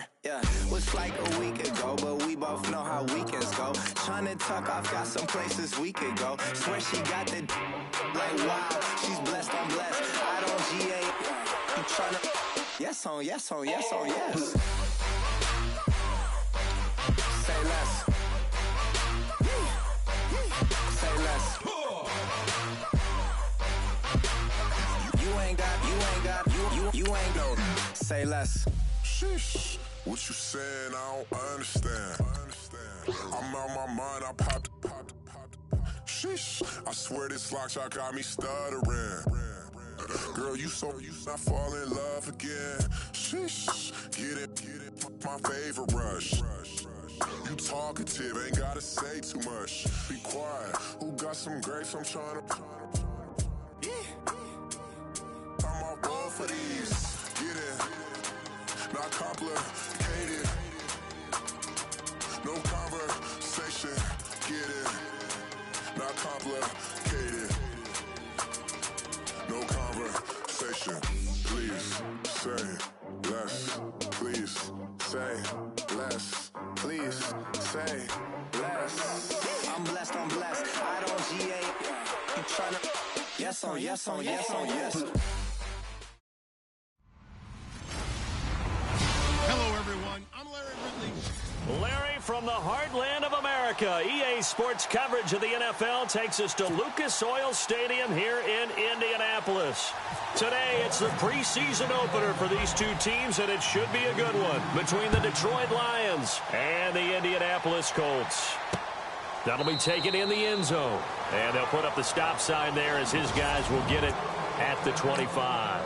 swear, yeah, was like a week ago, but we both know how weekends go. Tryna tuck off, got some places we could go. Swear she got the like wow, she's blessed, I'm blessed. I don't GA, you tryna yes on yes on yes on yes. Say less. Say less. You ain't no. Say less. Sheesh, what you saying? I don't understand. I'm out my mind. I popped. Sheesh, I swear this lock shot got me stuttering. Girl, you not fall in love again. Sheesh, get it, my favorite rush. You talkative, ain't gotta say too much. Be quiet. Who got some grapes? I'm trying to. I'm off both for these. Get it, not complicated. No conversation. Get it, not complicated. No conversation. Please say less. Please say less. Please say less. I'm blessed, I don't GA. You tryna yes on yes on yes on yes. Hello everyone, I'm Larry Ridley. Larry from the heartland of America. EA Sports coverage of the NFL takes us to Lucas Oil Stadium here in Indianapolis. Today, it's the preseason opener for these two teams, and it should be a good one between the Detroit Lions and the Indianapolis Colts. That'll be taken in the end zone, and they'll put up the stop sign there as his guys will get it at the 25.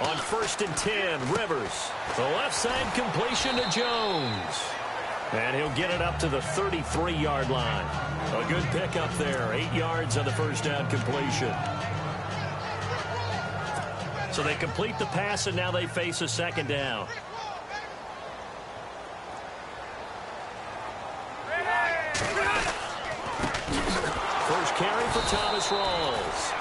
On 1st and 10, Rivers. The left side completion to Jones. And he'll get it up to the 33-yard line. A good pickup there. 8 yards on the first down completion. So they complete the pass, and now they face a second down. First carry for Thomas Rawls.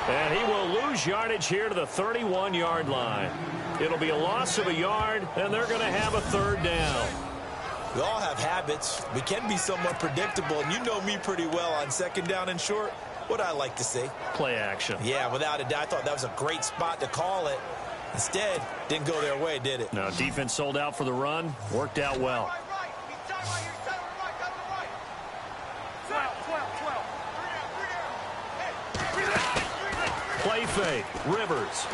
And he will lose yardage here to the 31-yard line. It'll be a loss of a yard, and they're going to have a third down. We all have habits. We can be somewhat predictable, and you know me pretty well on second down and short. What I like to say? Play action. Yeah, without a doubt. I thought that was a great spot to call it. Instead, didn't go their way, did it? No, defense sold out for the run. Worked out well. Play fake. Rivers.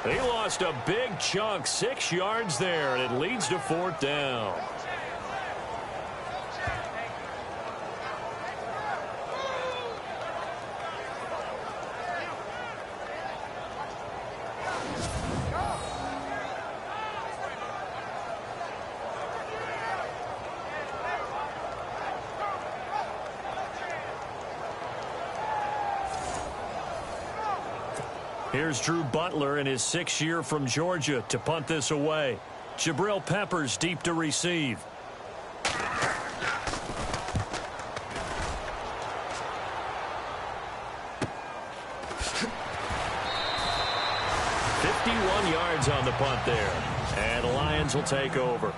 He lost a big chunk, 6 yards there, and it leads to 4th down. Here's Drew Butler in his 6th year from Georgia to punt this away. Jabril Peppers deep to receive. Yards on the punt there. And the Lions will take over.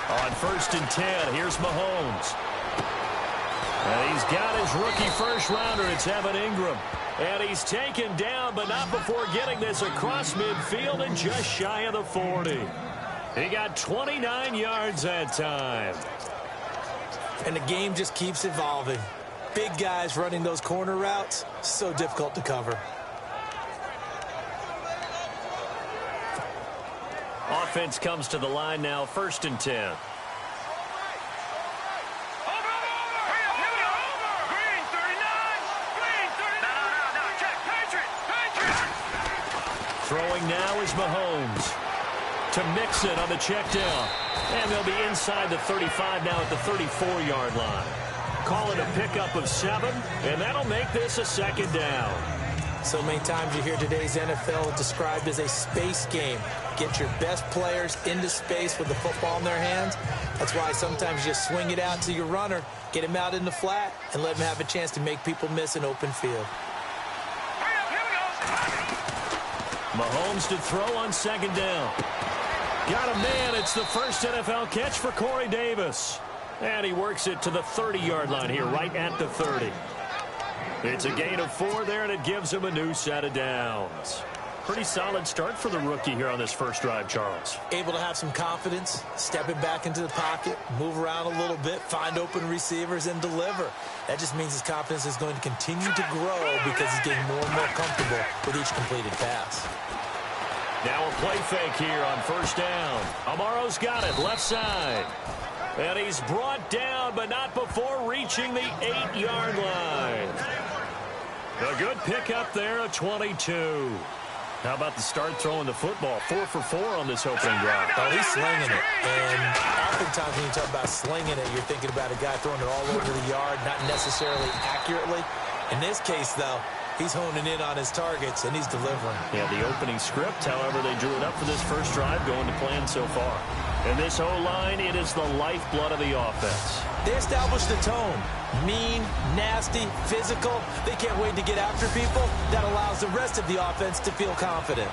On 1st and 10, here's Mahomes. And he's got his rookie first-rounder. It's Evan Ingram. And he's taken down, but not before getting this across midfield and just shy of the 40. He got 29 yards that time. And the game just keeps evolving. Big guys running those corner routes, so difficult to cover. Offense comes to the line now, 1st and 10. Throwing now is Mahomes to Mixon on the check down. And they'll be inside the 35 now at the 34-yard line. Call it a pickup of 7, and that'll make this a 2nd down. So many times you hear today's NFL described as a space game. Get your best players into space with the football in their hands. That's why sometimes you just swing it out to your runner, get him out in the flat, and let him have a chance to make people miss an open field. Mahomes to throw on 2nd down. Got a man. It's the first NFL catch for Corey Davis. And he works it to the 30-yard line here, right at the 30. It's a gain of 4 there, and it gives him a new set of downs. Pretty solid start for the rookie here on this first drive, Charles. Able to have some confidence, stepping back into the pocket, move around a little bit, find open receivers, and deliver. That just means his confidence is going to continue to grow because he's getting more and more comfortable with each completed pass. Now a play fake here on 1st down. Amaro's got it, left side. And he's brought down, but not before reaching the 8-yard line. A good pickup there at 22. How about the start throwing the football? 4 for 4 on this opening drive. Oh, he's slinging it. And oftentimes when you talk about slinging it, you're thinking about a guy throwing it all over the yard, not necessarily accurately. In this case, though, he's honing in on his targets, and he's delivering. Yeah, the opening script, however, they drew it up for this first drive, going to plan so far. And this O-line, it is the lifeblood of the offense. They established the tone. Mean, nasty, physical. They can't wait to get after people. That allows the rest of the offense to feel confident.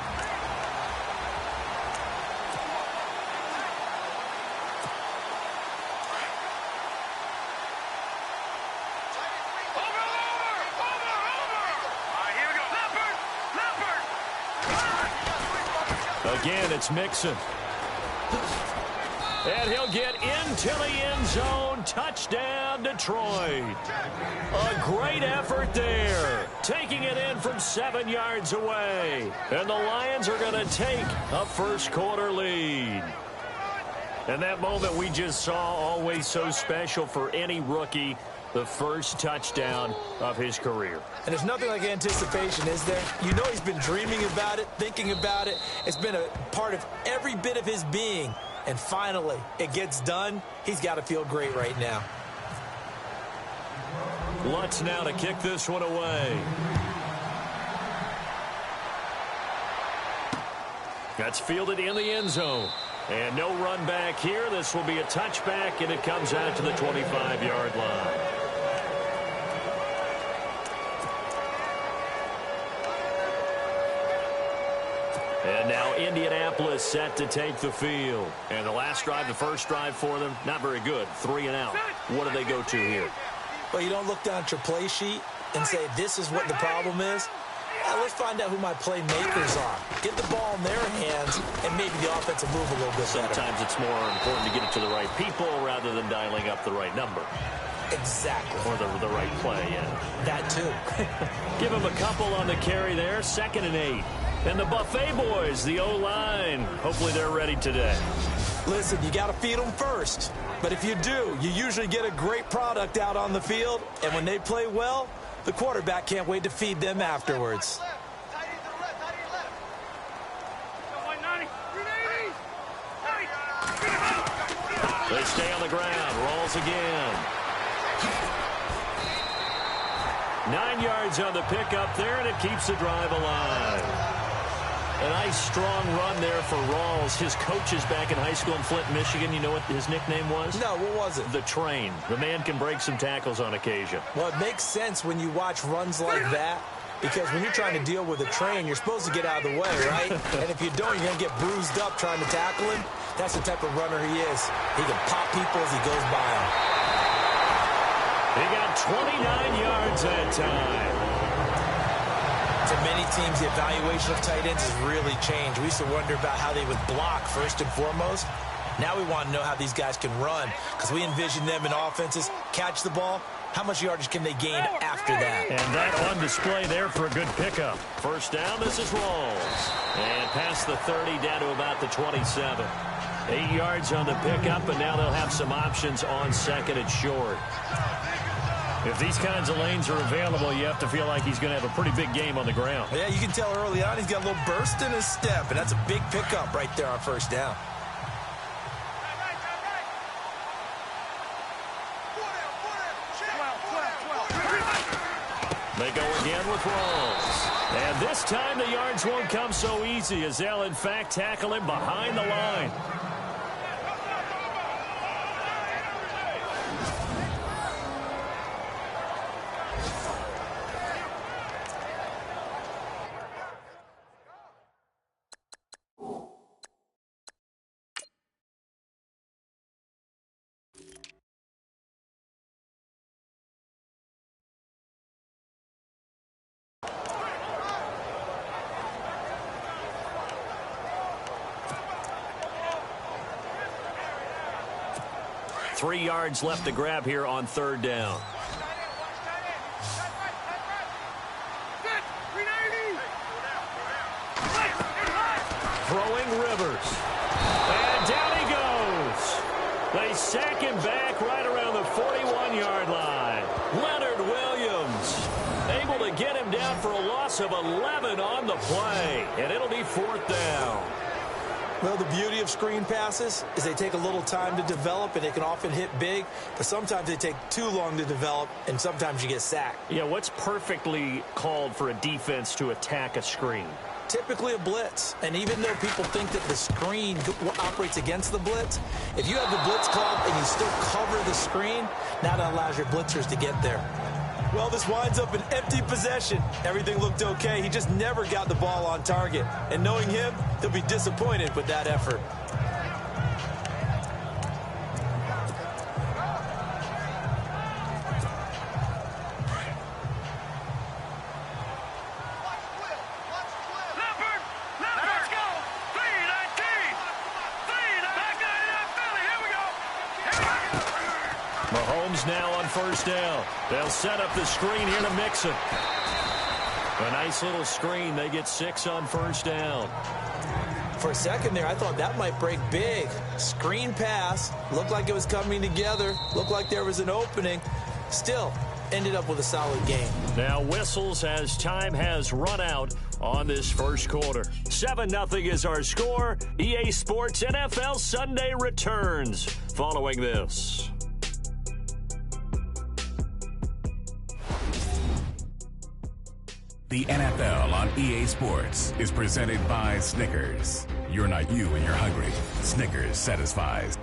Again, it's Mixon. And he'll get into the end zone. Touchdown, Detroit. A great effort there. Taking it in from 7 yards away. And the Lions are going to take a first-quarter lead. And that moment we just saw, always so special for any rookie. The first touchdown of his career. And there's nothing like anticipation, is there? You know he's been dreaming about it, thinking about it. It's been a part of every bit of his being. And finally, it gets done. He's got to feel great right now. Lutz now to kick this one away. That's fielded in the end zone. And no run back here. This will be a touchback, and it comes out to the 25-yard line. And now Indianapolis set to take the field. And the last drive, the first drive for them, not very good. 3 and out. What do they go to here? Well, you don't look down at your play sheet and say, this is what the problem is. Let's find out who my playmakers are. Get the ball in their hands, and maybe the offense will move a little bit better. Sometimes it's more important to get it to the right people rather than dialing up the right number. Exactly. Or the right play, yeah. That too. Give him a couple on the carry there. 2nd and 8. And the Buffet boys, the O-line, hopefully they're ready today. Listen, you got to feed them first. But if you do, you usually get a great product out on the field. And when they play well, the quarterback can't wait to feed them afterwards. They stay on the ground. Rolls again. 9 yards on the pickup there, and it keeps the drive alive. A nice, strong run there for Rawls. His coaches back in high school in Flint, Michigan, you know what his nickname was? No, what was it? The Train. The man can break some tackles on occasion. Well, it makes sense when you watch runs like that, because when you're trying to deal with a train, you're supposed to get out of the way, right? And if you don't, you're going to get bruised up trying to tackle him. That's the type of runner he is. He can pop people as he goes by them. He got 29 yards that time. To many teams, the evaluation of tight ends has really changed. We used to wonder about how they would block first and foremost. Now we want to know how these guys can run, because we envision them in offenses catch the ball, how much yardage can they gain after that? And that on display there for a good pickup. First down, this is Rawls. And past the 30, down to about the 27. 8 yards on the pickup, and now they'll have some options on second and short. If these kinds of lanes are available, you have to feel like he's going to have a pretty big game on the ground. Yeah, you can tell early on he's got a little burst in his step, and that's a big pickup right there on first down. They go again with Rawls. And this time the yards won't come so easy as they'll, in fact, tackle him behind the line. Three yards left to grab here on third down. Throwing Rivers. And down he goes. They sack him back right around the 41-yard line. Leonard Williams able to get him down for a loss of 11 on the play. And it'll be fourth down. Well, the beauty of screen passes is they take a little time to develop, and they can often hit big, but sometimes they take too long to develop, and sometimes you get sacked. Yeah, what's perfectly called for a defense to attack a screen? Typically a blitz, and even though people think that the screen operates against the blitz, if you have the blitz called and you still cover the screen, now that allows your blitzers to get there. Well, this winds up an empty possession. Everything looked okay. He just never got the ball on target. And knowing him, he'll be disappointed with that effort. Mahomes now on first down. They'll set up the screen here to mix it. A nice little screen. They get 6 on first down. For a second there, I thought that might break big. Screen pass. Looked like it was coming together. Looked like there was an opening. Still, ended up with a solid game. Now whistles as time has run out on this first quarter. 7-0 is our score. EA Sports NFL Sunday returns following this. The NFL on EA Sports is presented by Snickers. You're not you when you're hungry. Snickers satisfies.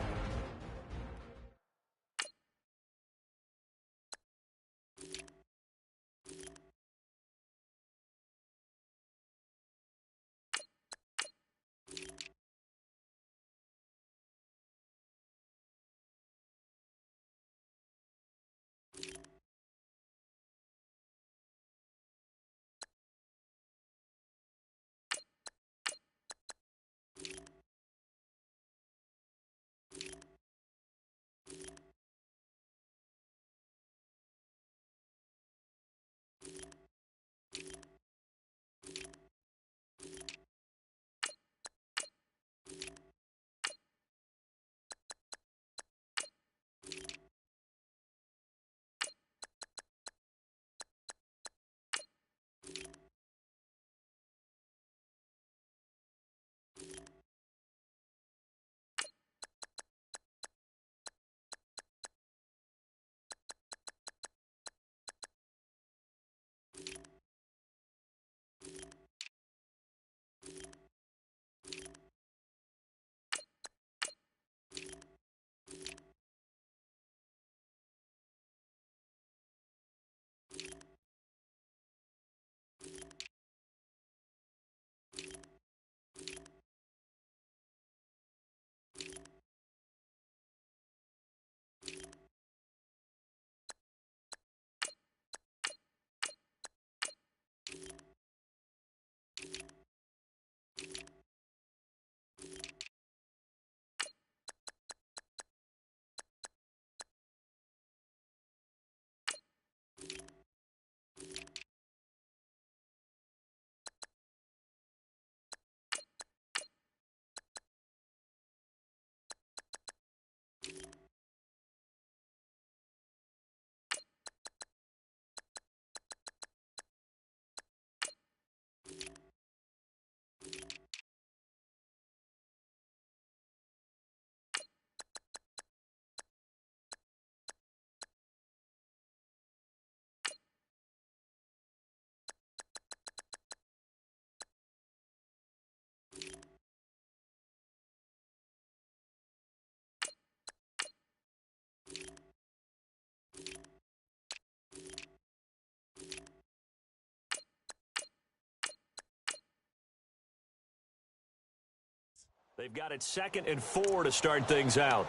They've got it 2nd and 4 to start things out.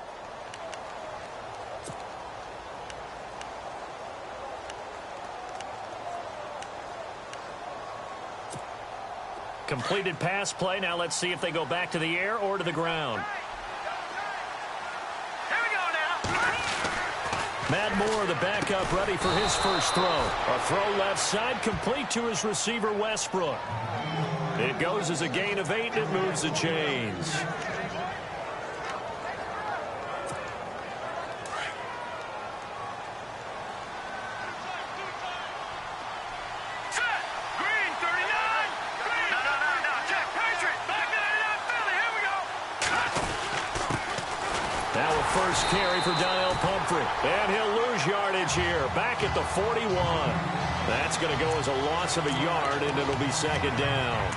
Completed pass play. Now let's see if they go back to the air or to the ground. Here we go now. Matt Moore, the backup, ready for his first throw. A throw left side, complete to his receiver, Westbrook. It goes as a gain of 8, and it moves the chains. First carry for Donnell Pumphrey. And he'll lose yardage here. Back at the 41. That's going to go as a loss of a yard, and it'll be 2nd down.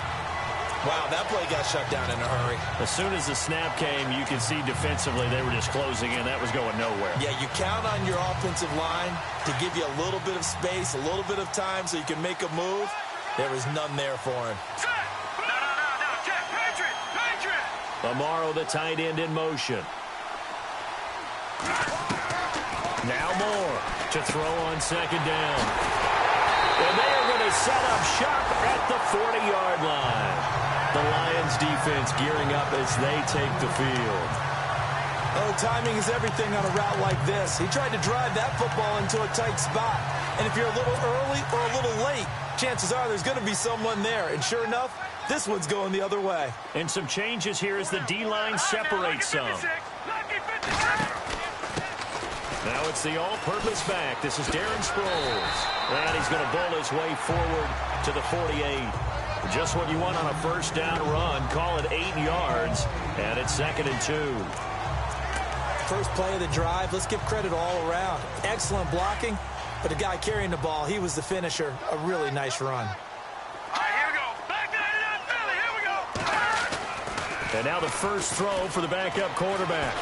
Wow, that play got shut down in a hurry. As soon as the snap came, you could see defensively they were just closing in. That was going nowhere. Yeah, you count on your offensive line to give you a little bit of space, a little bit of time so you can make a move. There was none there for him. No, check, Patriot. Amaro, the tight end, in motion. Now Moore to throw on 2nd down. And they are going to set up shop at the 40-yard line. The Lions defense gearing up as they take the field. Oh, timing is everything on a route like this. He tried to drive that football into a tight spot. And if you're a little early or a little late, chances are there's going to be someone there. And sure enough, this one's going the other way. And some changes here as the D-line separates some. Now it's the all-purpose back. This is Darren Sproles. And he's going to bowl his way forward to the 48. Just what you want on a first down run. Call it 8 yards. And it's 2nd and 2. First play of the drive. Let's give credit all around. Excellent blocking. But the guy carrying the ball, he was the finisher. A really nice run. All right, here we go. Back to 89 Philly. Here we go. And now the first throw for the backup quarterback.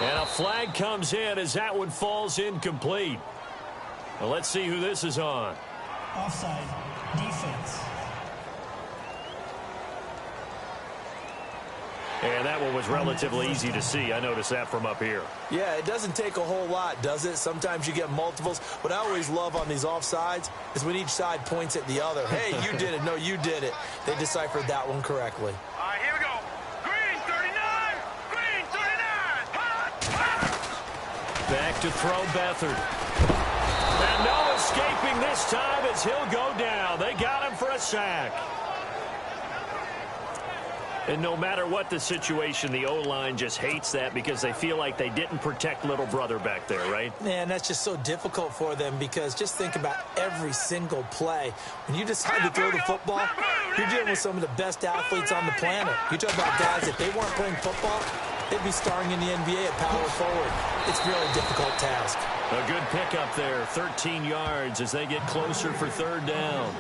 And a flag comes in as that one falls incomplete. Well, let's see who this is on. Offside. Defense. And that one was relatively easy to see. I noticed that from up here. Yeah, it doesn't take a whole lot, does it? Sometimes you get multiples. What I always love on these offsides is when each side points at the other. Hey, you did it. No, you did it. They deciphered that one correctly. All right, here we go. Green 39. Green 39. Back to throw Beathard. And no escaping this time as he'll go down. They got him for a sack. And no matter what the situation, the O-line just hates that because they feel like they didn't protect little brother back there, right? Man, that's just so difficult for them because just think about every single play. When you decide to throw the football, you're dealing with some of the best athletes on the planet. You talk about guys, if they weren't playing football, they'd be starring in the NBA at power forward. It's a really difficult task. A good pickup there, 13 yards as they get closer for 3rd down.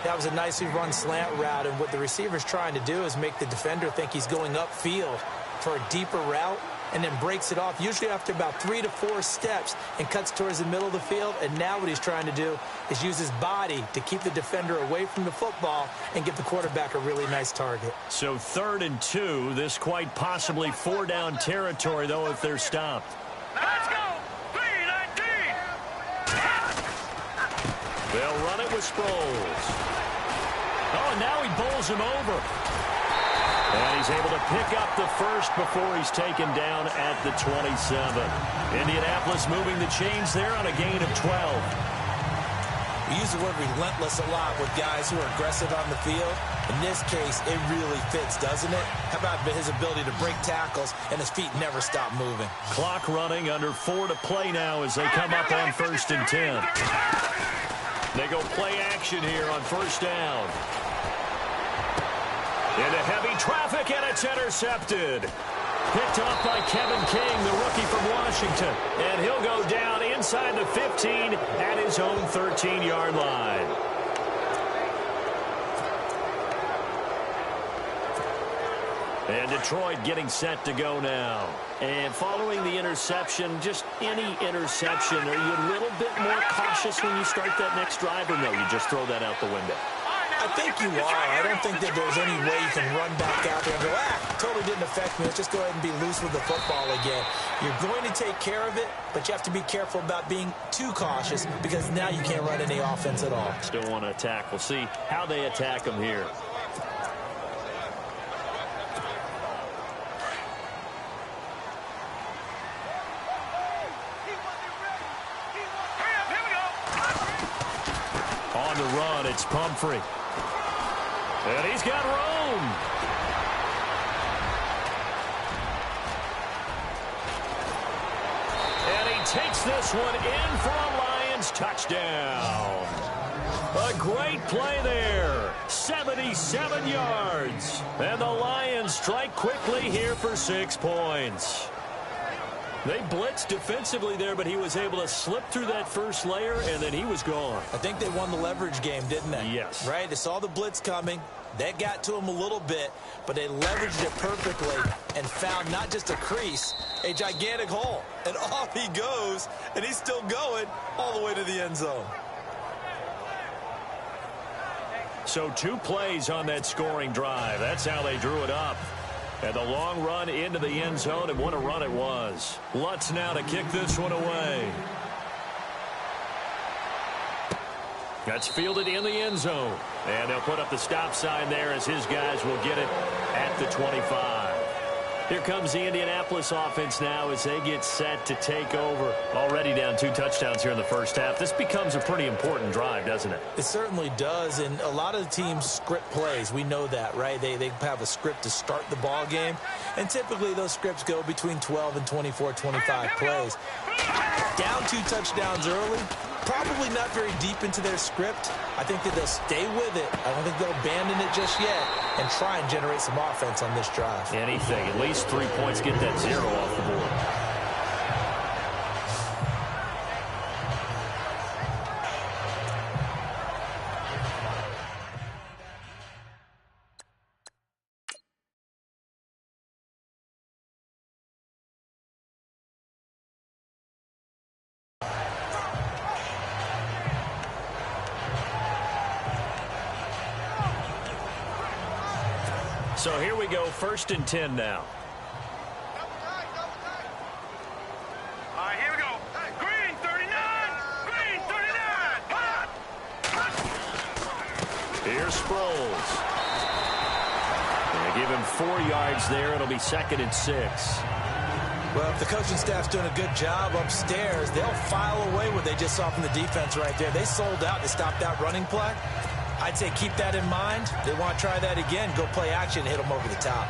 That was a nicely run slant route, and what the receiver's trying to do is make the defender think he's going upfield for a deeper route and then breaks it off, usually after about 3 to 4 steps, and cuts towards the middle of the field. And now what he's trying to do is use his body to keep the defender away from the football and give the quarterback a really nice target. So 3rd and 2, this quite possibly 4-down territory, though, if they're stopped. Let's go. 319. They'll run it with Sproles. Oh, and now he bowls him over. And he's able to pick up the first before he's taken down at the 27. Indianapolis moving the chains there on a gain of 12. We use the word relentless a lot with guys who are aggressive on the field. In this case, it really fits, doesn't it? How about his ability to break tackles and his feet never stop moving? Clock running, under 4 to play now as they come up on 1st and 10. They go play action here on 1st down. Into heavy traffic, and it's intercepted. Picked off by Kevin King, the rookie from Washington. And he'll go down inside the 15 at his own 13-yard line. And Detroit getting set to go now. And following the interception, just any interception, are you a little bit more cautious when you start that next drive, or no, you just throw that out the window? I think you are. I don't think that there's any way you can run back out there and go, totally didn't affect me. Let's just go ahead and be loose with the football again. You're going to take care of it, but you have to be careful about being too cautious because now you can't run any offense at all. Still want to attack. We'll see how they attack them here. On the run, it's Pumphrey. And he's got room. And he takes this one in for a Lions touchdown. A great play there. 77 yards. And the Lions strike quickly here for 6 points. They blitzed defensively there, but he was able to slip through that first layer, and then he was gone. I think they won the leverage game, didn't they? Yes. Right? They saw the blitz coming. That got to him a little bit, but they leveraged it perfectly and found not just a crease, a gigantic hole. And off he goes, and he's still going all the way to the end zone. So 2 plays on that scoring drive. That's how they drew it up. And the long run into the end zone, and what a run it was. Lutz now to kick this one away. That's fielded in the end zone. And they'll put up the stop sign there as his guys will get it at the 25. Here comes the Indianapolis offense now as they get set to take over. Already down 2 touchdowns here in the first half. This becomes a pretty important drive, doesn't it? It certainly does, and a lot of the teams script plays. We know that, right? They have a script to start the ball game, and typically those scripts go between 12 and 24, 25 plays. Down 2 touchdowns early, probably not very deep into their script. I think that they'll stay with it. I don't think they'll abandon it just yet and try and generate some offense on this drive. Anything, at least 3 points, get that 0 off the board. So here we go, 1st and 10 now. All right, here we go. Green 39. Green 39. Hot. Here's Sproles. They give him 4 yards there. It'll be 2nd and 6. Well, if the coaching staff's doing a good job upstairs, they'll file away what they just saw from the defense right there. They sold out to stop that running play. I'd say keep that in mind. They want to try that again. Go play action and hit them over the top.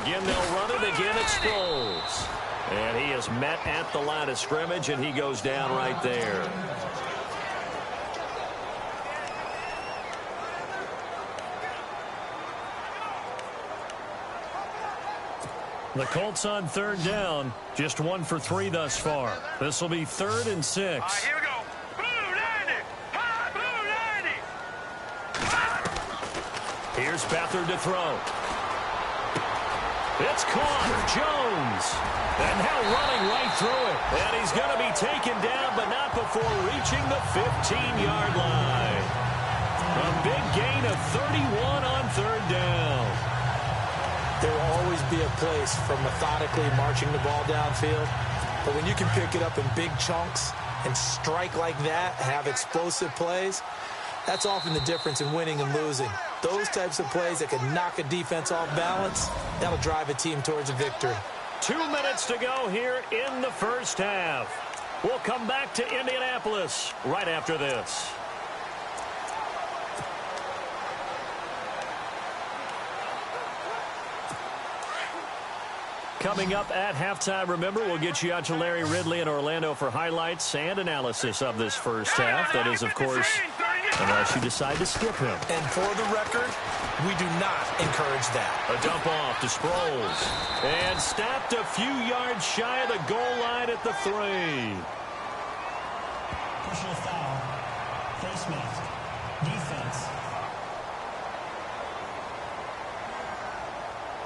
Again, they'll run it. Again, it's Sproles. And he is met at the line of scrimmage, and he goes down right there. The Colts on 3rd down, just 1 for 3 thus far. This will be 3rd and 6. All right, here we go. Blue 90. Hot. Blue 90. Hot. Here's Beathard to throw. It's caught. Jones. And now running right through it. And he's going to be taken down, but not before reaching the 15-yard line. A big gain of 31 on 3rd down. There will always be a place for methodically marching the ball downfield. But when you can pick it up in big chunks and strike like that, have explosive plays, that's often the difference in winning and losing. Those types of plays that can knock a defense off balance, that'll drive a team towards a victory. 2 minutes to go here in the first half. We'll come back to Indianapolis right after this. Coming up at halftime, remember, we'll get you out to Larry Ridley in Orlando for highlights and analysis of this first half. That is, of course, unless you decide to skip him. And for the record, we do not encourage that. A dump off to Sproles. And stopped a few yards shy of the goal line at the 3. Personal foul. Face mask. Defense.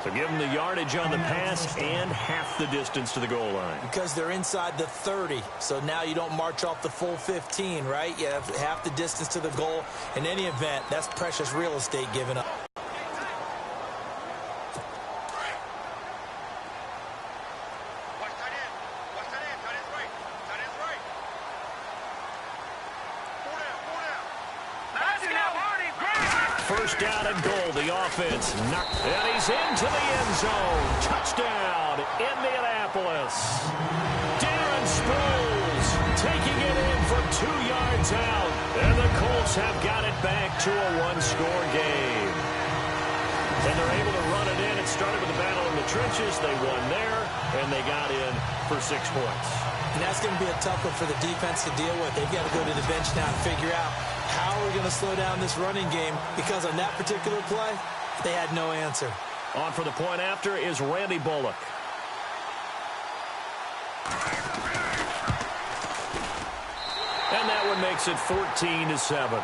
So give them the yardage on the pass and half the distance to the goal line. Because they're inside the 30, so now you don't march off the full 15, right? You have half the distance to the goal. In any event, that's precious real estate given up. First down and goal, the offense knocked, and he's into the end zone. Touchdown, Indianapolis. Darren Sproles taking it in for 2 yards out, and the Colts have got it back to a one-score game. And they're able to run it in. It started with a battle in the trenches. They won there, and they got in for 6 points. And that's going to be a tough one for the defense to deal with. They've got to go to the bench now and figure out how we're going to slow down this running game, because on that particular play, they had no answer. On for the point after is Randy Bullock. And that one makes it 14-7.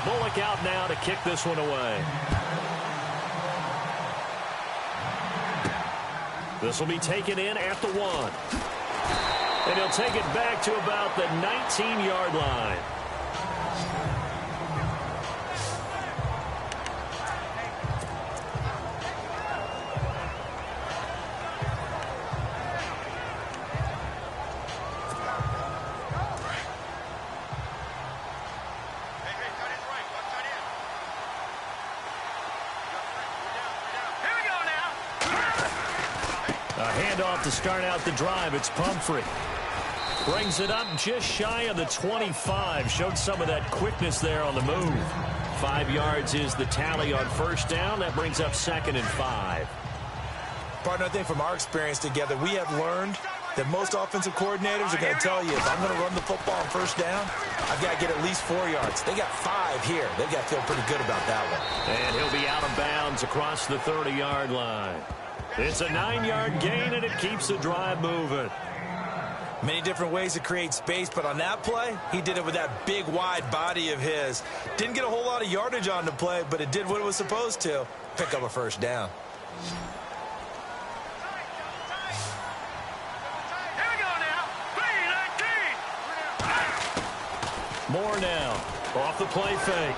Bullock out now to kick this one away. This will be taken in at the 1. And he'll take it back to about the 19-yard line. Handoff to start out the drive. It's Pumphrey. Brings it up just shy of the 25. Showed some of that quickness there on the move. 5 yards is the tally on first down. That brings up 2nd and 5. Partner, I think from our experience together, we have learned that most offensive coordinators are going to tell you, if I'm going to run the football on first down, I've got to get at least 4 yards. They got 5 here. They've got to feel pretty good about that one. And he'll be out of bounds across the 30-yard line. It's a 9-yard gain, and it keeps the drive moving. Many different ways to create space, but on that play, he did it with that big, wide body of his. Didn't get a whole lot of yardage on the play, but it did what it was supposed to. Pick up a first down. Here we go now. 3-19. More now. Off the play fake.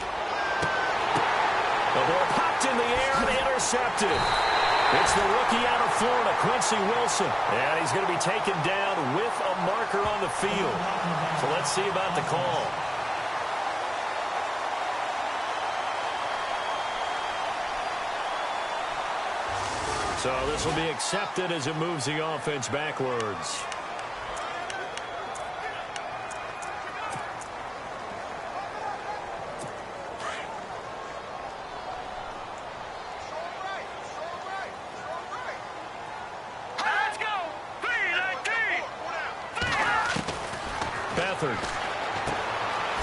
The ball popped in the air and intercepted. It's the rookie out of Florida, Quincy Wilson. And he's going to be taken down with a marker on the field. So let's see about the call. So this will be accepted as it moves the offense backwards.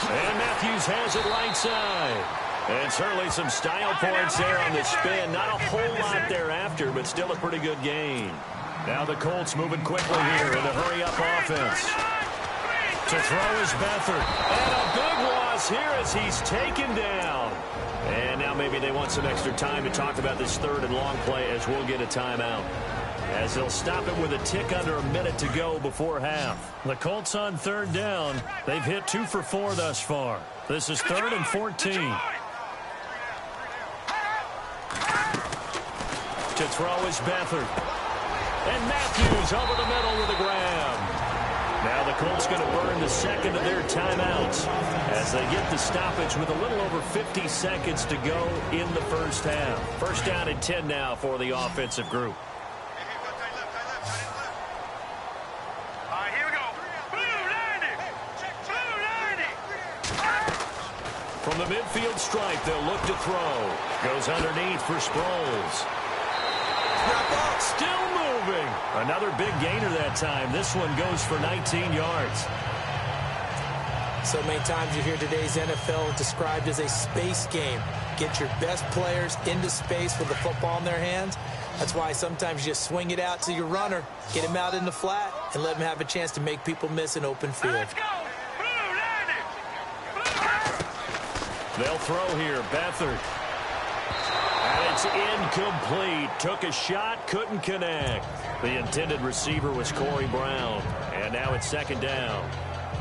And Matthews has it right side. And certainly some style points there on the spin. Not a whole lot thereafter, but still a pretty good gain. Now the Colts moving quickly here in a hurry-up offense. To throw is Beathard. And a big loss here as he's taken down. And now maybe they want some extra time to talk about this 3rd and long play, as we'll get a timeout, as they'll stop it with a tick under a minute to go before half. The Colts on 3rd down. They've hit 2 for 4 thus far. This is 3rd and 14. To throw is Beathard. And Matthews over the middle with a grab. Now the Colts going to burn the 2nd of their timeouts as they get the stoppage with a little over 50 seconds to go in the first half. First down and 10 now for the offensive group. From the midfield stripe, they'll look to throw. Goes underneath for Sproles. Still moving. Another big gainer that time. This one goes for 19 yards. So many times you hear today's NFL described as a space game. Get your best players into space with the football in their hands. That's why sometimes you just swing it out to your runner, get him out in the flat, and let him have a chance to make people miss an open field. Let's go. They'll throw here. Beathard. And it's incomplete. Took a shot, couldn't connect. The intended receiver was Corey Brown. And now it's second down.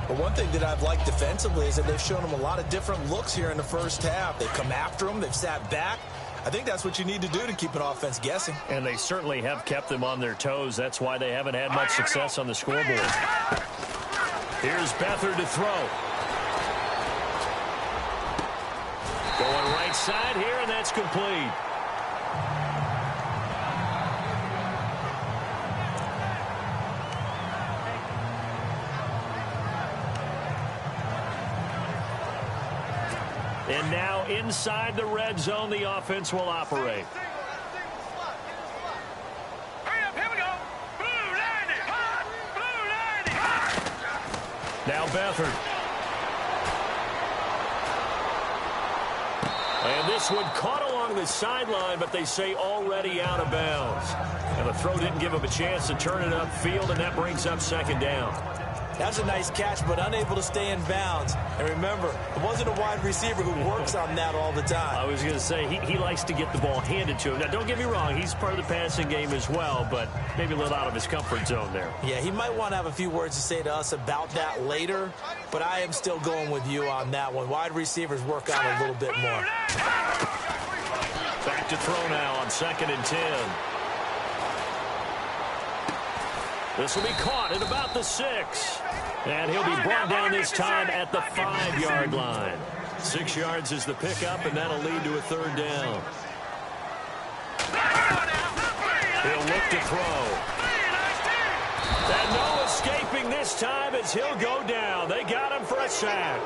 But one thing that I've liked defensively is that they've shown him a lot of different looks here in the first half. They've come after him. They've sat back. I think that's what you need to do to keep an offense guessing. And they certainly have kept them on their toes. That's why they haven't had much success on the scoreboard. Here's Beathard to throw. Going right side here, and that's complete. And now inside the red zone, the offense will operate. Hurry up, here we go. Blue 90, hot. Blue 90, hot. Now Beathard. And this one caught along the sideline, but they say already out of bounds. And the throw didn't give him a chance to turn it upfield, and that brings up second down. That's a nice catch, but unable to stay in bounds. And remember, it wasn't a wide receiver who works on that all the time. I was going to say, he likes to get the ball handed to him. Now, don't get me wrong, he's part of the passing game as well, but maybe a little out of his comfort zone there. Yeah, he might want to have a few words to say to us about that later, but I am still going with you on that one. Wide receivers work on a little bit more. Back to throw now on 2nd and 10. This will be caught at about the 6. And he'll be brought down this time at the 5-yard line. 6 yards is the pickup, and that'll lead to a third down. He'll look to throw. And no escaping this time as he'll go down. They got him for a sack.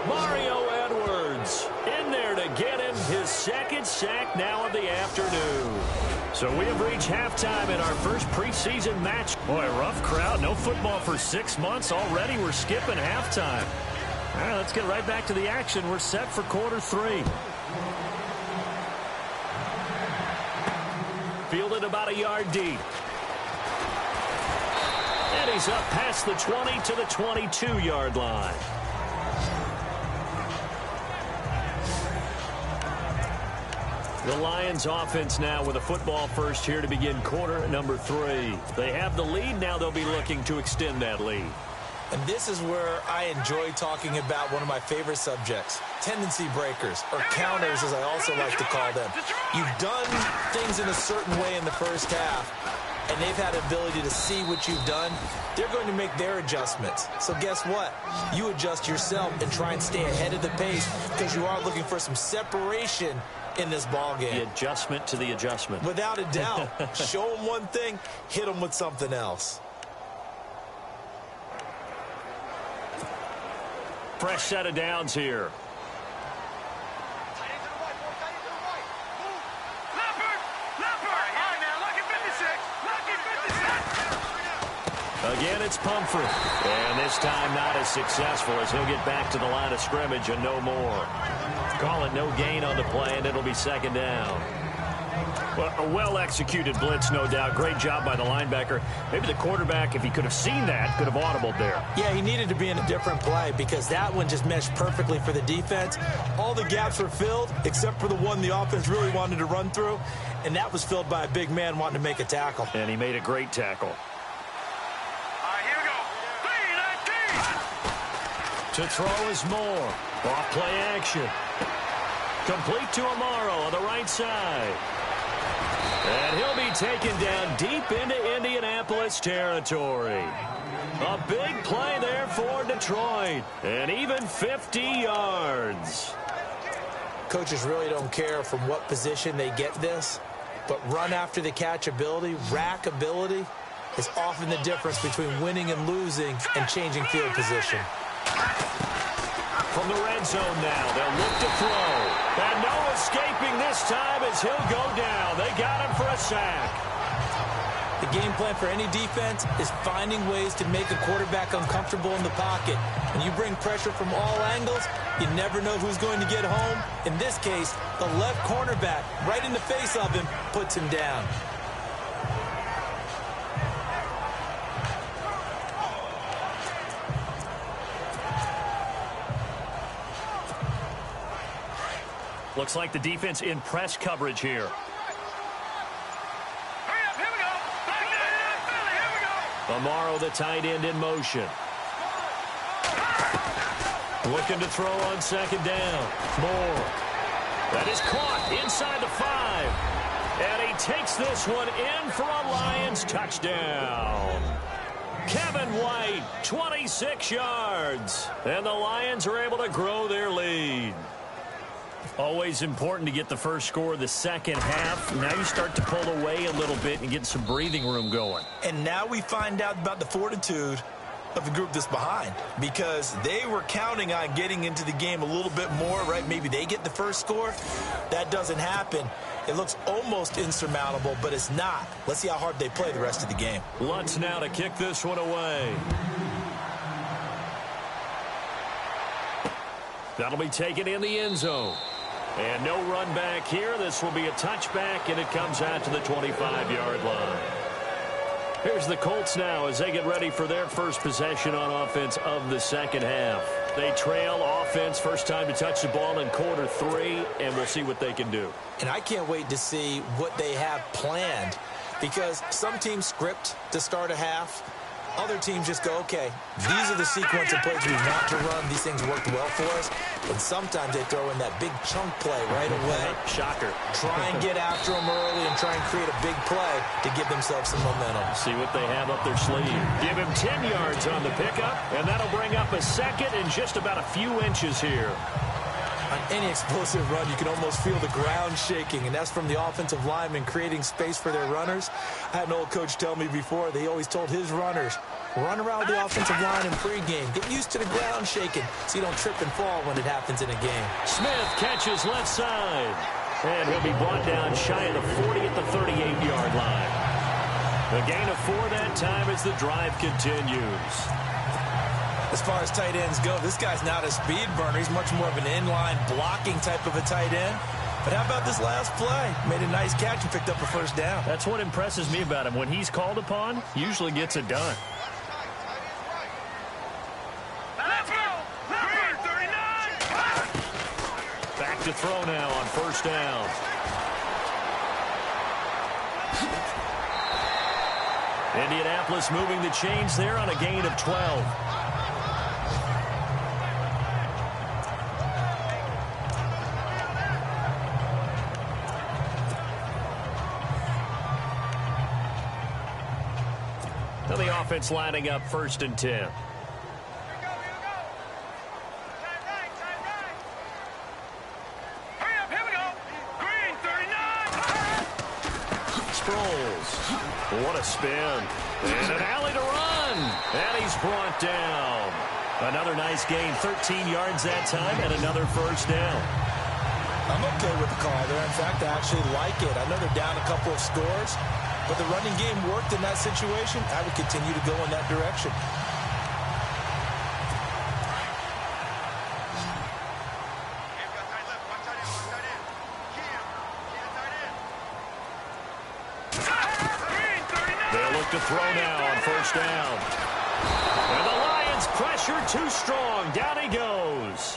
Mario Edwards in there to get him his second sack now of the afternoon. So we have reached halftime in our first preseason match. Boy, rough crowd. No football for 6 months. Already we're skipping halftime. All right, let's get right back to the action. We're set for quarter 3. Fielded about a yard deep. And he's up past the 20 to the 22-yard line. The Lions offense now with a football first here to begin quarter number 3. They have the lead. Now they'll be looking to extend that lead. And this is where I enjoy talking about one of my favorite subjects, tendency breakers, or counters as I also like to call them. You've done things in a certain way in the first half, and they've had the ability to see what you've done. They're going to make their adjustments. So guess what? You adjust yourself and try and stay ahead of the pace because you are looking for some separation in this ball game. The adjustment to the adjustment. Without a doubt. Show them one thing, hit them with something else. Fresh set of downs here. Again, it's Pumphrey. And this time not as successful as he'll get back to the line of scrimmage and no more. Call it no gain on the play, and it'll be second down. Well, a well-executed blitz, no doubt. Great job by the linebacker. Maybe the quarterback, if he could have seen that, could have audibled there. Yeah, he needed to be in a different play because that one just meshed perfectly for the defense. All the gaps were filled except for the one the offense really wanted to run through, and that was filled by a big man wanting to make a tackle. And he made a great tackle. All right, here we go. 3-19. To throw is Moore. Off play action. Complete to Amaro on the right side. And he'll be taken down deep into Indianapolis territory. A big play there for Detroit. And even 50 yards. Coaches really don't care from what position they get this, but run after the catch ability, rack ability, is often the difference between winning and losing and changing field position. From the red zone now, they'll look to throw. And no escaping this time as he'll go down. They got him for a sack. The game plan for any defense is finding ways to make a quarterback uncomfortable in the pocket. When you bring pressure from all angles, you never know who's going to get home. In this case, the left cornerback, right in the face of him, puts him down. Looks like the defense in press coverage here. Hurry up, here we go. Here we go. Amaro, the tight end, in motion. Looking to throw on second down. Moore. That is caught inside the 5. And he takes this one in for a Lions touchdown. Kevin White, 26 yards. And the Lions are able to grow their lead. Always important to get the first score of the second half. Now you start to pull away a little bit and get some breathing room going. And now we find out about the fortitude of the group that's behind, because they were counting on getting into the game a little bit more, right? Maybe they get the first score. That doesn't happen. It looks almost insurmountable, but it's not. Let's see how hard they play the rest of the game. Lutz now to kick this one away. That'll be taken in the end zone. And no run back here. This will be a touchback, and it comes out to the 25-yard line. Here's the Colts now as they get ready for their first possession on offense of the second half. They trail offense, first time to touch the ball in quarter 3, and we'll see what they can do. And I can't wait to see what they have planned, because some teams script to start a half. Other teams just go, okay, these are the sequence of plays we want to run. These things worked well for us. And sometimes they throw in that big chunk play right away. Shocker. Try and get after them early and try and create a big play to give themselves some momentum. See what they have up their sleeve. Give him 10 yards on the pickup, and that'll bring up a second and just about a few inches here. On any explosive run, you can almost feel the ground shaking, and that's from the offensive linemen creating space for their runners. I had an old coach tell me before, they always told his runners, run around the offensive line in pregame. Get used to the ground shaking so you don't trip and fall when it happens in a game. Smith catches left side, and he'll be brought down shy of the 40 at the 38-yard line. A gain of 4 that time as the drive continues. As far as tight ends go, this guy's not a speed burner. He's much more of an inline blocking type of a tight end. But how about this last play? Made a nice catch and picked up a first down. That's what impresses me about him. When he's called upon, usually gets it done. Back to throw now on first down. Indianapolis moving the chains there on a gain of 12. Now the offense lining up 1st and 10. What a spin. And an alley to run. And he's brought down. Another nice gain, 13 yards that time, and another first down. I'm okay with the call there. In fact, I actually like it. I know they're down a couple of scores, but the running game worked in that situation. I would continue to go in that direction. To throw now on first down. And the Lions pressure too strong. Down he goes.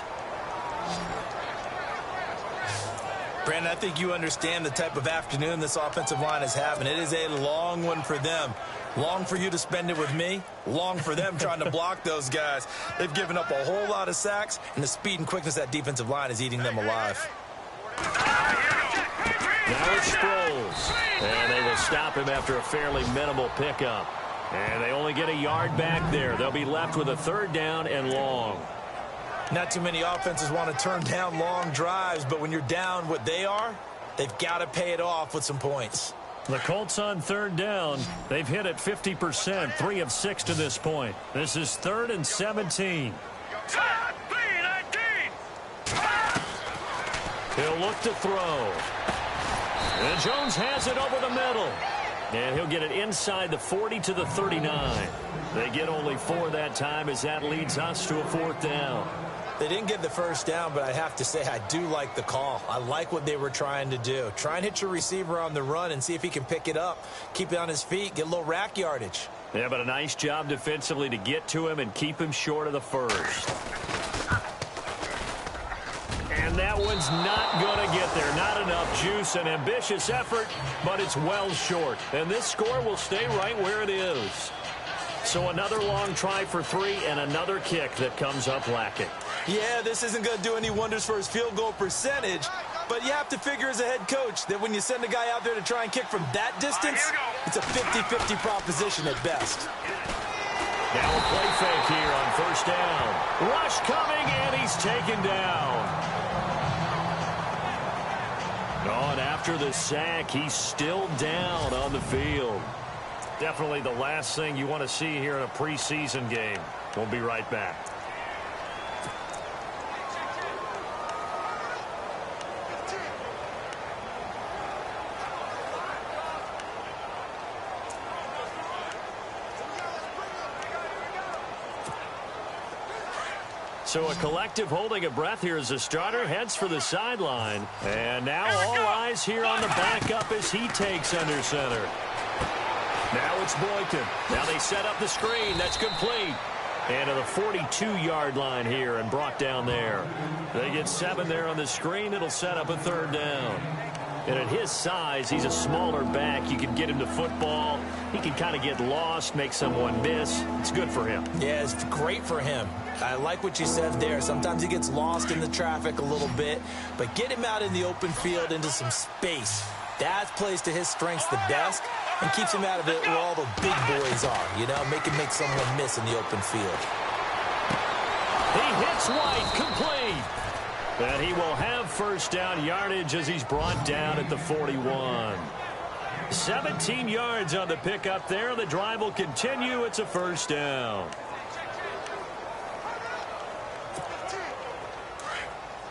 Brandon, I think you understand the type of afternoon this offensive line is having. It is a long one for them. Long for you to spend it with me. Long for them trying to block those guys. They've given up a whole lot of sacks, and the speed and quickness of that defensive line is eating them alive. Now it's Sproles. And they will stop him after a fairly minimal pickup. And they only get a yard back there. They'll be left with a 3rd down and long. Not too many offenses want to turn down long drives, but when you're down what they are, they've got to pay it off with some points. The Colts on 3rd down. They've hit it 50%, 3 of 6 to this point. This is 3rd and 17. He'll look to throw. And Jones has it over the middle. And he'll get it inside the 40 to the 39. They get only 4 that time as that leads us to a 4th down. They didn't get the first down, but I have to say I do like the call. I like what they were trying to do. Try and hit your receiver on the run and see if he can pick it up. Keep it on his feet, get a little rack yardage. Yeah, but a nice job defensively to get to him and keep him short of the first. And And that one's not going to get there. Not enough juice. An ambitious effort, but it's well short. And this score will stay right where it is. So another long try for 3 and another kick that comes up lacking. Yeah, this isn't going to do any wonders for his field goal percentage, but you have to figure as a head coach that when you send a guy out there to try and kick from that distance, it's a 50-50 proposition at best. Now a play fake here on first down. Rush coming, and he's taken down. Oh, and after the sack, he's still down on the field. Definitely the last thing you want to see here in a preseason game. We'll be right back. So a collective holding of breath here as the starter heads for the sideline. And now all eyes here on the backup as he takes under center. Now it's Boykin. Now they set up the screen. That's complete. And to the 42-yard line here and brought down there. They get 7 there on the screen. It'll set up a third down. And at his size, he's a smaller back. You can get him to football. He can kind of get lost, make someone miss. It's good for him. Yeah, it's great for him. I like what you said there. Sometimes he gets lost in the traffic a little bit, but get him out in the open field into some space. That plays to his strengths the best and keeps him out of it where all the big boys are, you know, make someone miss in the open field. He hits White, complete. And he will have first down yardage as he's brought down at the 41. 17 yards on the pickup there. The drive will continue. It's a first down.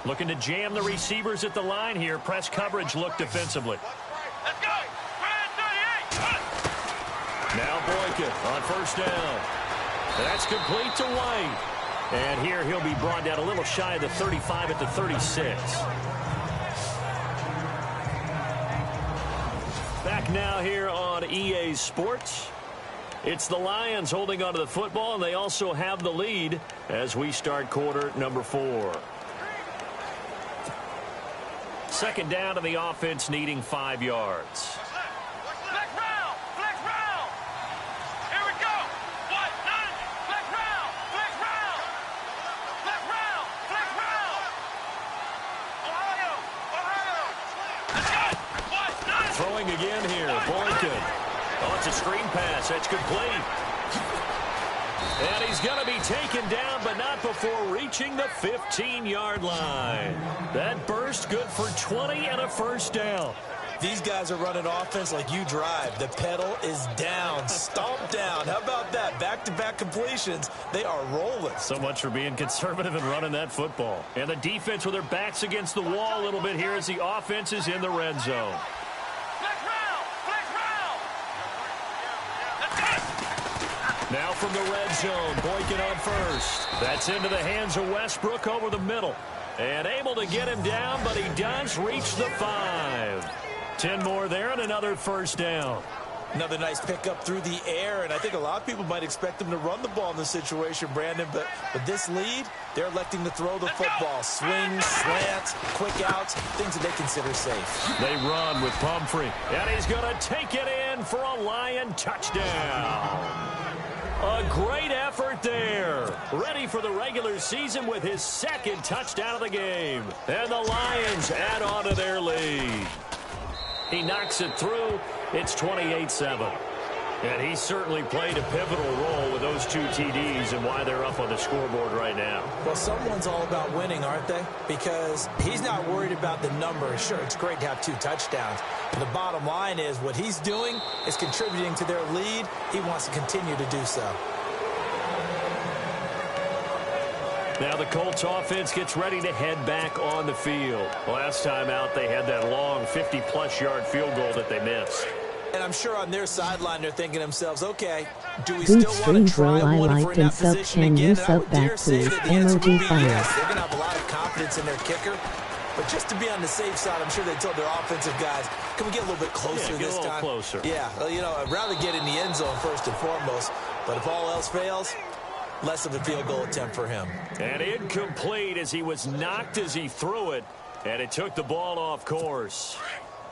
Looking to jam the receivers at the line here. Press coverage look defensively. Let's go. Now Boykin on first down. That's complete to White. And here he'll be brought down a little shy of the 35 at the 36. Back now here on EA Sports. It's the Lions holding onto the football, and they also have the lead as we start quarter number 4. Second down, and the offense needing 5 yards. Flex round. Flex round. Here we go. What? None. Flex round. Flex round. Flex round. Flex round. Ohio. Ohio. Let's go. What? None. Throwing again here. Boykin. Oh, it's a screen pass. That's complete. And he's going to be taken down, but not before reaching the 15-yard line. That burst good for 20 and a first down. These guys are running offense like you drive. The pedal is down, stomp down. How about that? Back-to-back completions. They are rolling. So much for being conservative and running that football. And the defense with their backs against the wall a little bit here as the offense is in the red zone. Now from the red zone, Boykin on first. That's into the hands of Westbrook over the middle. And able to get him down, but he does reach the 5. 10 more there and another first down. Another nice pickup through the air, and I think a lot of people might expect them to run the ball in this situation, Brandon, but with this lead, they're electing to throw the football. Swings, slants, quick outs, things that they consider safe. They run with Pumphrey, and he's going to take it in for a Lion touchdown. A great effort there. Ready for the regular season with his second touchdown of the game. And the Lions add on to their lead. He knocks it through. It's 28-7. And he certainly played a pivotal role with those 2 TDs and why they're up on the scoreboard right now. Well, someone's all about winning, aren't they? Because he's not worried about the number. Sure, it's great to have 2 touchdowns. But the bottom line is what he's doing is contributing to their lead. He wants to continue to do so. Now the Colts offense gets ready to head back on the field. Last time out, they had that long 50-plus yard field goal that they missed. And I'm sure on their sideline they're thinking to themselves, okay, do we still want to try one if we're in that position again? And I would dare say that the answer would be yes. They're going to have a lot of confidence in their kicker. But just to be on the safe side, I'm sure they told their offensive guys, can we get a little bit closer this time? Closer. Yeah, well, you know, I'd rather get in the end zone first and foremost. But if all else fails, less of a field goal attempt for him. And incomplete as he was knocked as he threw it, and it took the ball off course.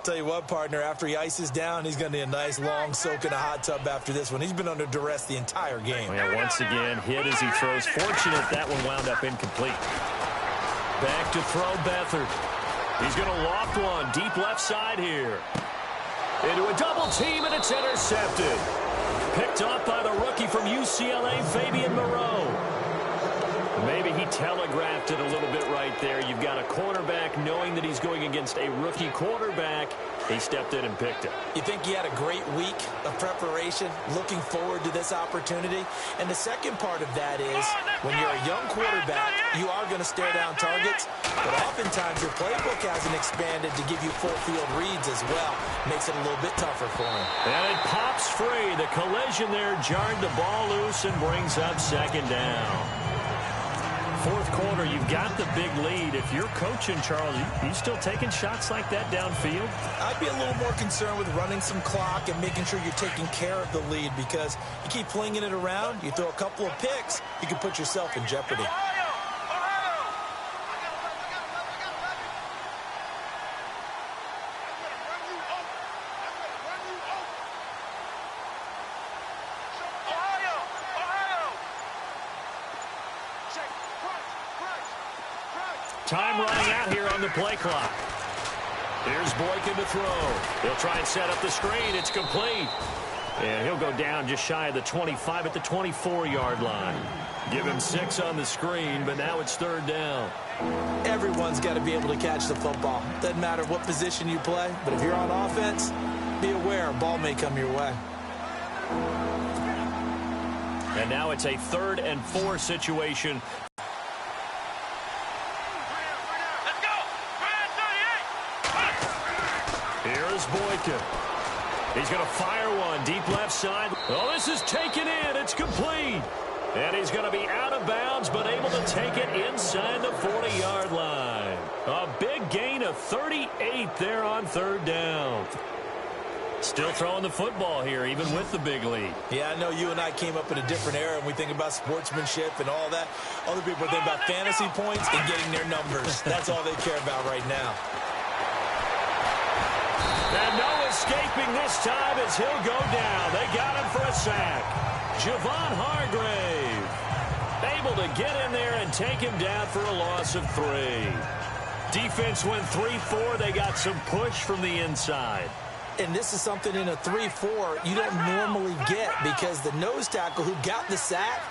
Tell you what, partner, after he ices down, he's going to need a nice long soak in a hot tub after this one. He's been under duress the entire game. Yeah, once again, hit as he throws. Fortunate that one wound up incomplete. Back to throw Beathard. He's going to loft one deep left side here. Into a double team, and it's intercepted. Picked off by the rookie from UCLA, Fabian Moreau. Maybe he telegraphed it a little bit right there. You've got a cornerback knowing that he's going against a rookie quarterback. He stepped in and picked it. You think he had a great week of preparation, looking forward to this opportunity? And the second part of that is, when you're a young quarterback, you are going to stare down targets, but oftentimes your playbook hasn't expanded to give you full field reads as well. Makes it a little bit tougher for him. And it pops free. The collision there jarred the ball loose and brings up second down. Fourth quarter, you've got the big lead. If you're coaching, Charles, you still taking shots like that downfield? I'd be a little more concerned with running some clock and making sure you're taking care of the lead, because you keep flinging it around, you throw a couple of picks, you can put yourself in jeopardy. Time running out here on the play clock. Here's Boykin to throw. He'll try and set up the screen. It's complete. And he'll go down just shy of the 25 at the 24-yard line. Give him 6 on the screen, but now it's third down. Everyone's got to be able to catch the football. Doesn't matter what position you play, but if you're on offense, be aware a ball may come your way. And now it's a 3rd and 4 situation. Here's Boykin. He's going to fire one deep left side. Oh, this is taken in. It's complete. And he's going to be out of bounds, but able to take it inside the 40-yard line. A big gain of 38 there on third down. Still throwing the football here, even with the big lead. Yeah, I know you and I came up in a different era, and we think about sportsmanship and all that. Other people think about fantasy points and getting their numbers. That's all they care about right now. And no escaping this time as he'll go down. They got him for a sack. Javon Hargrave able to get in there and take him down for a loss of 3. Defense went 3-4. They got some push from the inside. And this is something in a 3-4 you don't normally get, because the nose tackle who got the sack,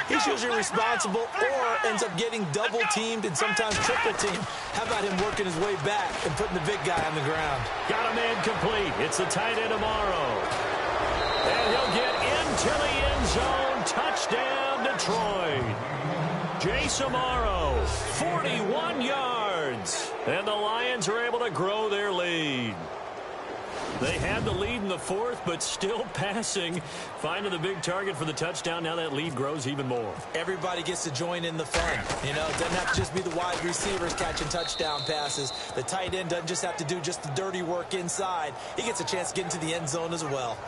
he's usually responsible or ends up getting double-teamed and sometimes triple-teamed. How about him working his way back and putting the big guy on the ground? Got a man complete. It's the tight end Amaro. And he'll get into the end zone. Touchdown, Detroit. Jace Amaro, 41 yards. And the Lions are able to grow their lead. They had the lead in the 4th, but still passing. Finding the big target for the touchdown. Now that lead grows even more. Everybody gets to join in the fun. You know, it doesn't have to just be the wide receivers catching touchdown passes. The tight end doesn't just have to do just the dirty work inside. He gets a chance to get into the end zone as well.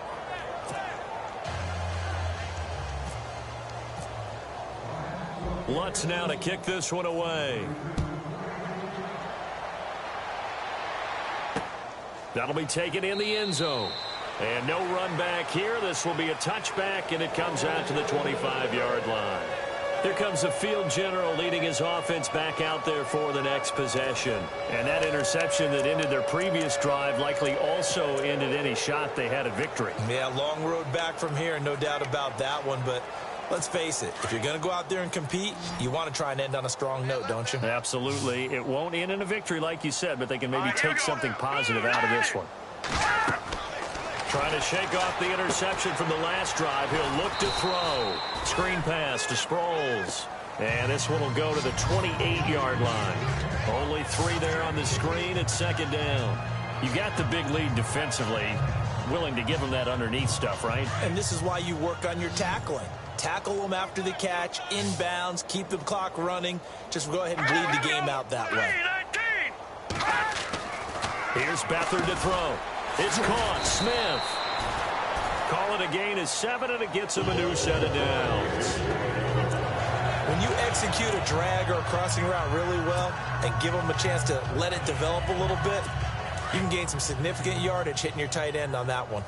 Lutz now to kick this one away. That'll be taken in the end zone. And no run back here. This will be a touchback, and it comes out to the 25-yard line. Here comes the field general leading his offense back out there for the next possession. And that interception that ended their previous drive likely also ended any shot they had at victory. Yeah, long road back from here, no doubt about that one. But let's face it, if you're going to go out there and compete, you want to try and end on a strong note, don't you? Absolutely. It won't end in a victory like you said, but they can maybe take something positive out of this one. Trying to shake off the interception from the last drive. He'll look to throw. Screen pass to Sproles. And this one will go to the 28-yard line. Only 3 there on the screen at second down. You got the big lead defensively. Willing to give them that underneath stuff, right? And this is why you work on your tackling. Tackle them after the catch, inbounds, keep the clock running. Just go ahead and bleed the game out that way. Here's Beathard to throw. It's caught. Smith. Call it a gain of 7, and it gets him a new set of downs. when you execute a drag or a crossing route really well and give them a chance to let it develop a little bit, you can gain some significant yardage hitting your tight end on that one.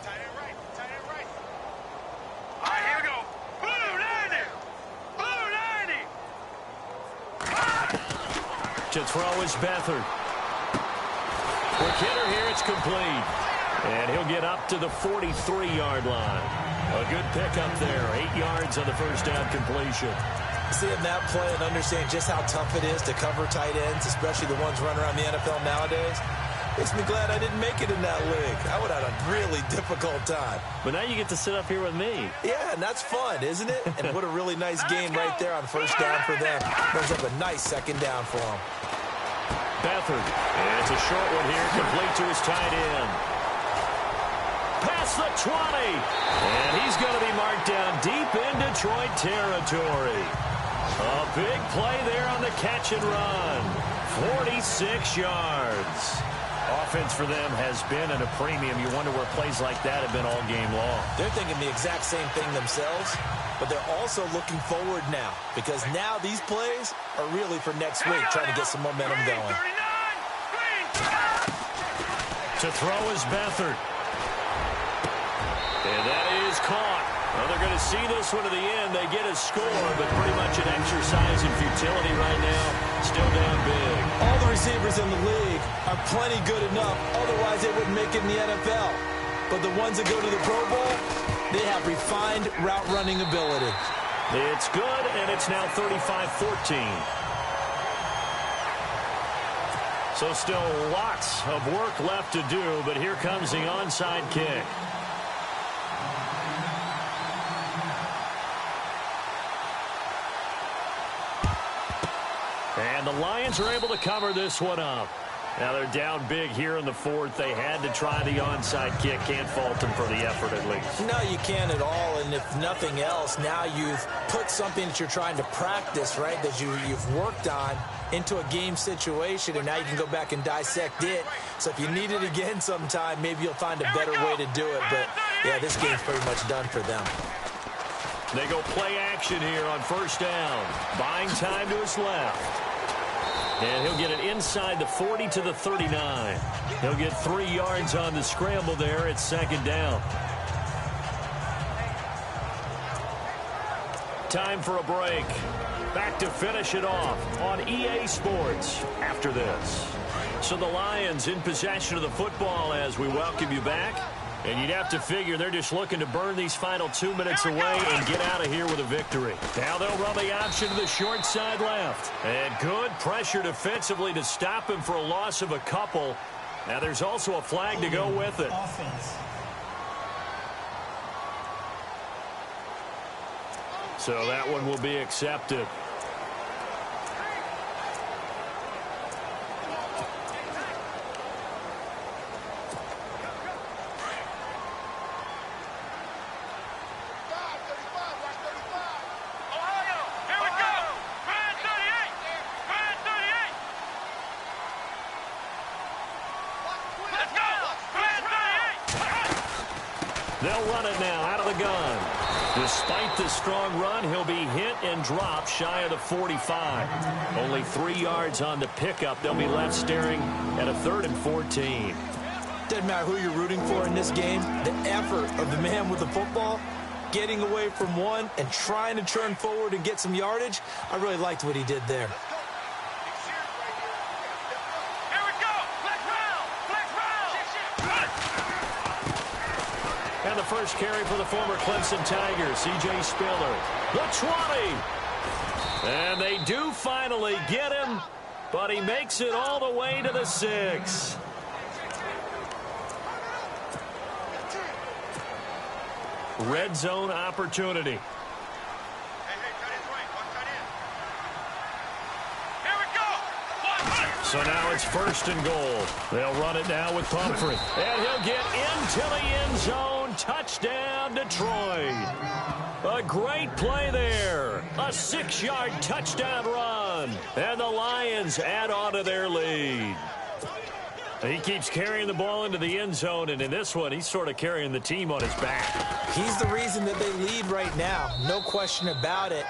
All right, here we go. Blue 90. Blue 90. To throw is Beathard. Quick hitter here, it's complete. And he'll get up to the 43-yard line. A good pickup there, 8 yards on the first down completion. Seeing that play and understand just how tough it is to cover tight ends, especially the ones running around the NFL nowadays, makes me glad I didn't make it in that league. I would have had a really difficult time. But now you get to sit up here with me. Yeah, and that's fun, isn't it? And what a really nice game right there on first down for them. Brings up a nice second down for them. Beathard. And it's a short one here, complete to his tight end. Past the 20. And he's going to be marked down deep in Detroit territory. A big play there on the catch and run. 46 yards. Offense for them has been at a premium. You wonder where plays like that have been all game long. They're thinking the exact same thing themselves, but they're also looking forward now because now these plays are really for next week, trying to get some momentum going. To throw is Beathard. And that is caught. Well, they're going to see this one to the end. They get a score, but pretty much an exercise in futility right now. Still down big. All the receivers in the league are plenty good enough. Otherwise, they wouldn't make it in the NFL. But the ones that go to the Pro Bowl, they have refined route running ability. It's good, and it's now 35-14. So still lots of work left to do, but here comes the onside kick. And the Lions are able to cover this one up. Now they're down big here in the fourth. They had to try the onside kick. Can't fault them for the effort at least. No, you can't at all. And if nothing else, now you've put something that you're trying to practice, right, that you've worked on into a game situation, and now you can go back and dissect it. So if you need it again sometime, maybe you'll find a better way to do it. But, yeah, this game's pretty much done for them. They go play action here on first down. Buying time to his left. And he'll get it inside the 40 to the 39. He'll get 3 yards on the scramble there. It's second down. Time for a break. Back to finish it off on EA Sports after this. So the Lions in possession of the football as we welcome you back. And you'd have to figure they're just looking to burn these final 2 minutes away and get out of here with a victory. Now they'll run the option to the short side left. And good pressure defensively to stop him for a loss of a couple. Now there's also a flag to go with it. Offense. So that one will be accepted. They'll run it now out of the gun. Despite the strong run, he'll be hit and dropped shy of the 45. Only 3 yards on the pickup. They'll be left staring at a 3rd and 14. Doesn't matter who you're rooting for in this game. The effort of the man with the football, getting away from one and trying to turn forward and get some yardage, I really liked what he did there. And the first carry for the former Clemson Tigers, C.J. Spiller. The 20. And they do finally get him, but he makes it all the way to the 6. Red zone opportunity. So now it's 1st and goal. They'll run it now with Pumphrey. And he'll get into the end zone. Touchdown, Detroit. A great play there. A 6-yard touchdown run. And the Lions add on to their lead. He keeps carrying the ball into the end zone, and in this one, he's sort of carrying the team on his back. He's the reason that they lead right now. No question about it.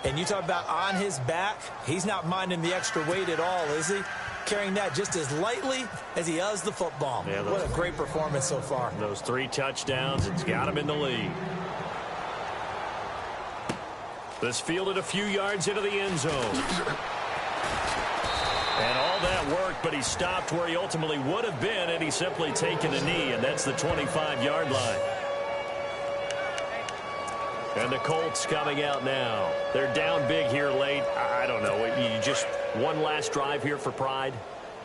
And you talk about on his back, he's not minding the extra weight at all, is he? Carrying that just as lightly as he does the football. Yeah, what a great performance so far. Those 3 touchdowns, it's got him in the lead. This fielded a few yards into the end zone. And all that worked, but he stopped where he ultimately would have been had he simply taken a knee, and that's the 25-yard line. And the Colts coming out now. They're down big here late. I don't know. You just one last drive here for pride?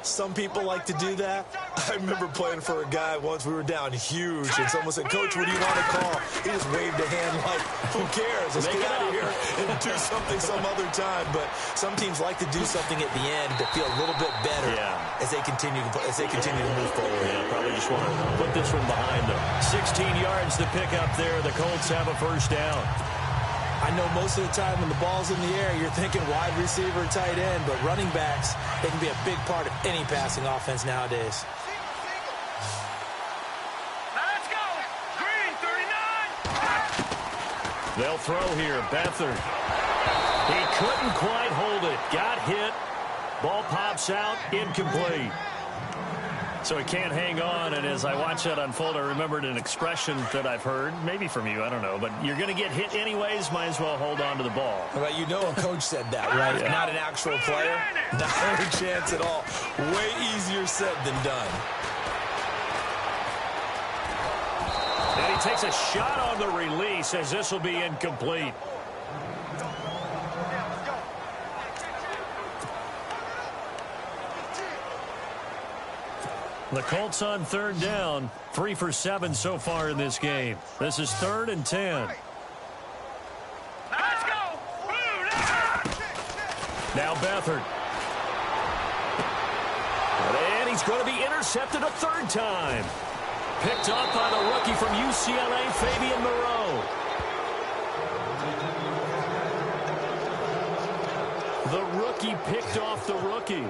Some people like to do that. I remember playing for a guy once. We were down huge, and someone said, "Coach, what do you want to call?" He just waved a hand like, who cares? Let's get out of here and do something some other time. But some teams like to do something at the end to feel a little bit better as they continue to move forward. Yeah, probably just want to put this one behind them. 16 yards to pick up there. The Colts have a first down. I know most of the time when the ball's in the air, you're thinking wide receiver, tight end, but running backs, they can be a big part of any passing offense nowadays. Let's go! Green, 39! They'll throw here. Beathard. He couldn't quite hold it. Got hit. Ball pops out. Incomplete. So he can't hang on, and as I watch that unfold, I remembered an expression that I've heard, maybe from you, I don't know, but you're going to get hit anyways, might as well hold on to the ball. Well, you know a coach said that, right? Yeah. Not an actual player. Not a chance at all. Way easier said than done. And he takes a shot on the release as this will be incomplete. The Colts on third down, 3 for 7 so far in this game. This is 3rd and 10. Let's go! Now Beathard. And he's going to be intercepted a 3rd time. Picked off by the rookie from UCLA, Fabian Moreau. The rookie picked off the rookie.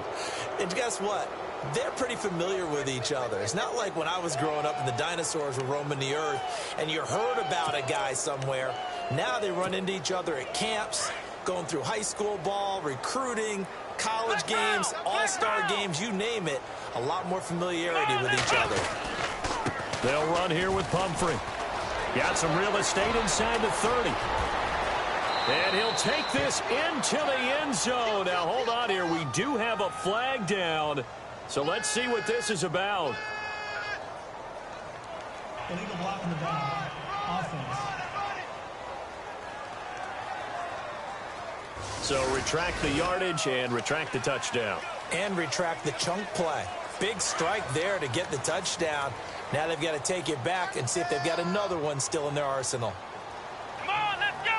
And guess what? They're pretty familiar with each other. It's not like when I was growing up and the dinosaurs were roaming the earth and you heard about a guy somewhere. Now they run into each other at camps, going through high school ball, recruiting, college games, all-star games, you name it. A lot more familiarity with each other. They'll run here with Pumphrey. Got some real estate inside the 30. And he'll take this into the end zone. Now, hold on here. We do have a flag down. So let's see what this is about. Illegal block in the back. Offense. So retract the yardage and retract the touchdown. And retract the chunk play. Big strike there to get the touchdown. Now they've got to take it back and see if they've got another one still in their arsenal. Come on, let's go!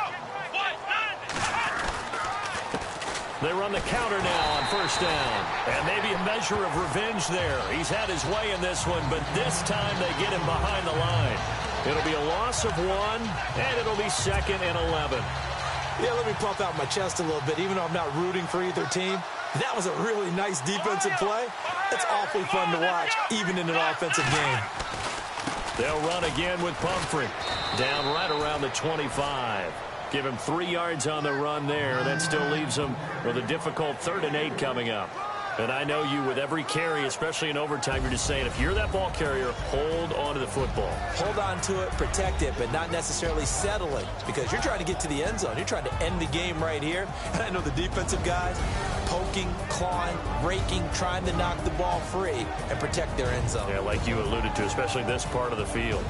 They run the counter now on first down. And maybe a measure of revenge there. He's had his way in this one, but this time they get him behind the line. It'll be a loss of 1, and it'll be 2nd and 11. Yeah, let me puff out my chest a little bit, even though I'm not rooting for either team. That was a really nice defensive play. It's awfully fun to watch, even in an offensive game. They'll run again with Pumphrey. Down right around the 25. Give him 3 yards on the run there. That still leaves him with a difficult 3rd and 8 coming up. And I know you, with every carry, especially in overtime, you're just saying, if you're that ball carrier, hold on to the football. Hold on to it, protect it, but not necessarily settle it, because you're trying to get to the end zone. You're trying to end the game right here. And I know the defensive guys poking, clawing, raking, trying to knock the ball free and protect their end zone. Yeah, like you alluded to, especially this part of the field.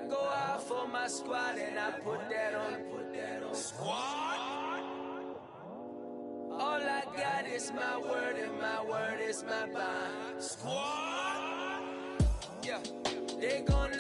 go out for my squad and I put that on. Squad. All I got is my word and my word is my bond. Squad. Yeah, they gonna